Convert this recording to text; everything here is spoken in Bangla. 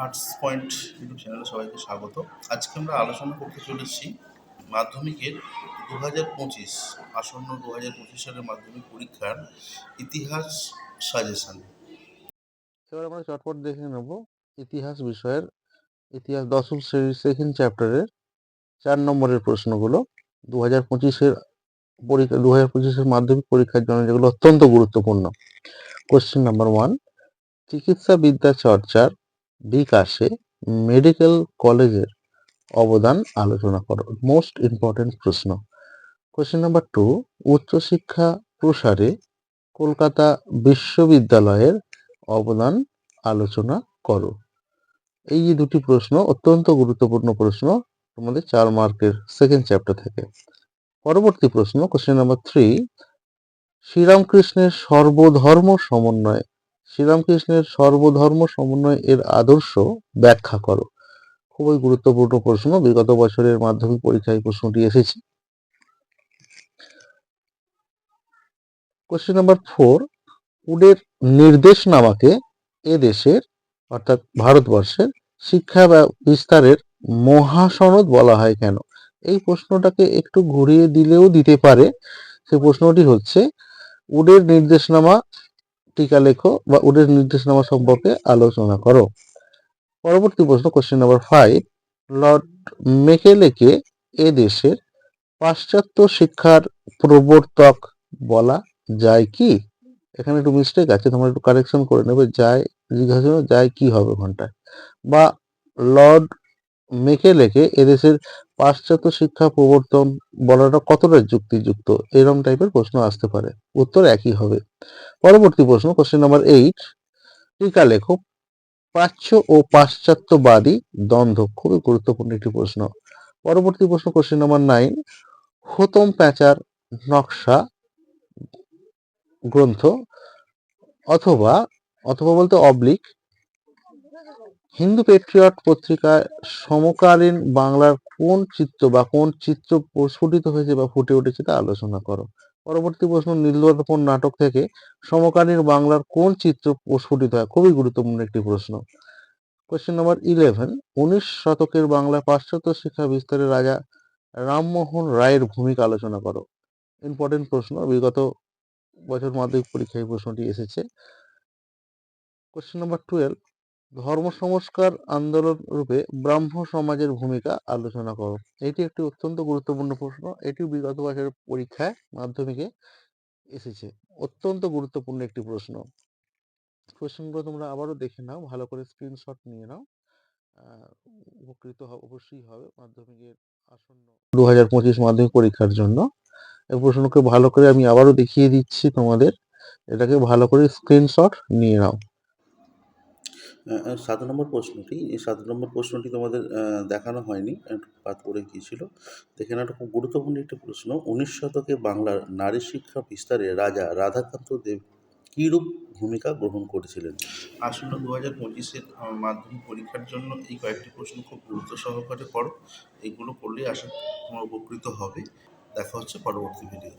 আর্টস পয়েন্ট ইউটিউব চ্যানেলে সবাইকে স্বাগত। আজকে আমরা আলোচনা করতে চলেছি মাধ্যমিকের 2025 আসন্ন 2025 সালের মাধ্যমিক পরীক্ষার ইতিহাস সাজেশন। এবার আমরা চটপট দেখে নেব ইতিহাস বিষয়ের ইতিহাস দশম শ্রেণীর সেকেন্ড চ্যাপ্টারের 4 নম্বরের প্রশ্নগুলো 2025-এর পরীক্ষা 2025-এর মাধ্যমিক পরীক্ষার জন্য যেগুলো অত্যন্ত গুরুত্বপূর্ণ। কোশ্চেন নাম্বার 1, চিকিৎসা বিদ্যা চর্চার বিকাশে মেডিকেল কলেজের অবদান আলোচনা করো। মোস্ট ইম্পর্টেন্ট প্রশ্ন। কোশ্চেন নাম্বার 2, উচ্চশিক্ষা প্রসারে কলকাতা বিশ্ববিদ্যালয়ের অবদান আলোচনা করো। এই যে দুটি প্রশ্ন অত্যন্ত গুরুত্বপূর্ণ প্রশ্ন তোমাদের 4 মার্কের সেকেন্ড চ্যাপ্টার থেকে। পরবর্তী প্রশ্ন কোশ্চেন নাম্বার 3, শ্রীরামকৃষ্ণের সর্বধর্ম সমন্বয় এর আদর্শ ব্যাখ্যা করো। খুবই গুরুত্বপূর্ণ প্রশ্ন, বিগত বছরের মাধ্যমিক পরীক্ষায় প্রশ্নটি এসেছে। কোশ্চেন নাম্বার 4, উডের নির্দেশনামাকে এদেশের অর্থাৎ ভারতবর্ষের শিক্ষা বিস্তারের মহাসনদ বলা হয় কেন? এই প্রশ্নটাকে একটু ঘুরিয়ে দিলেও দিতে পারে। সেই প্রশ্নটি হচ্ছে উডের নির্দেশনামা টিকা লেখো বা উডের নির্দেশনামা সম্পর্কে আলোচনা করো। পরবর্তী প্রশ্ন কোশ্চেন নাম্বার 5, লর্ড মেকেলেকে এদেশের পাশ্চাত্য শিক্ষার প্রবর্তক বলা যায় কি? এখানে একটু মিস্টেক আছে, তোমরা একটু কারেকশন করে নেবে। জিজ্ঞাসা যায় কি হবে ঘন্টায়, বা লর্ড মেকেলেকে এদেশের পাশ্চাত্য শিক্ষা প্রবর্তন বলাটা কতটা যুক্তিযুক্ত, এরকম টাইপের প্রশ্ন আসতে পারে। উত্তর একই হবে। পরবর্তী প্রশ্ন কোশ্চেন নাম্বার 8, টিকা লেখো প্রাচ্য ও পাশ্চাত্যবাদী দ্বন্দ্ব। খুবই গুরুত্বপূর্ণ একটি প্রশ্ন। পরবর্তী প্রশ্ন কোশ্চেন নাম্বার 9, হোতম প্যাঁচার নকশা গ্রন্থ অথবা বলতে অবলিক হিন্দু পেট্রিয়ট পত্রিকায় সমকালীন বাংলার কোন চিত্র বা কোন চিত্র প্রস্ফুটিত হয়েছে বা ফুটে উঠেছে তা আলোচনা করো। পরবর্তী প্রশ্ন নীলদর্পণ নাটক থেকে সমকালীন বাংলার কোন চিত্র প্রস্ফুটিত হয়? খুবই গুরুত্বপূর্ণ একটি প্রশ্ন। কোশ্চেন নাম্বার 11, 19 শতকের বাংলা পাশ্চাত্য শিক্ষা বিস্তারে রাজা রামমোহন রায়ের ভূমিকা আলোচনা করো। ইম্পর্টেন্ট প্রশ্ন, বিগত বছর মাধ্যমিক পরীক্ষায় প্রশ্নটি এসেছে। কোশ্চেন নাম্বার 12, ধর্ম সংস্কার আন্দোলন রূপে ব্রাহ্ম সমাজের ভূমিকা আলোচনা করো। এটি একটি অত্যন্ত গুরুত্বপূর্ণ প্রশ্ন, এটিও বিগত বছরের পরীক্ষায় মাধ্যমিকে এসেছে। অত্যন্ত গুরুত্বপূর্ণ একটি প্রশ্ন। প্রশ্নগুলো তোমরা আবারও দেখে নাও, ভালো করে স্ক্রিনশট নিয়ে নাও। উপকৃত অবশ্যই হবে মাধ্যমিকের আসন্ন 2025 মাধ্যমিক পরীক্ষার জন্য। এই প্রশ্নকে ভালো করে আমি আবারও দেখিয়ে দিচ্ছি তোমাদের, এটাকে ভালো করে স্ক্রিনশট নিয়ে নাও। 7 নম্বর প্রশ্নটি, এই 7 নম্বর প্রশ্নটি তোমাদের দেখানো হয়নি, একটু বাদ পড়ে গিয়েছিল। দেখে না, এটা খুব গুরুত্বপূর্ণ একটি প্রশ্ন। 19 শতকে বাংলার নারী শিক্ষা বিস্তারে রাজা রাধাকান্ত দেব কীরূপ ভূমিকা গ্রহণ করেছিলেন? আসন্ন 2025-এর মাধ্যমিক পরীক্ষার জন্য এই কয়েকটি প্রশ্ন খুব গুরুত্ব সহকারে পড়ো। এগুলো পড়লে আশা তোমরা উপকৃত হবে। দেখা হচ্ছে পরবর্তী ভিডিও।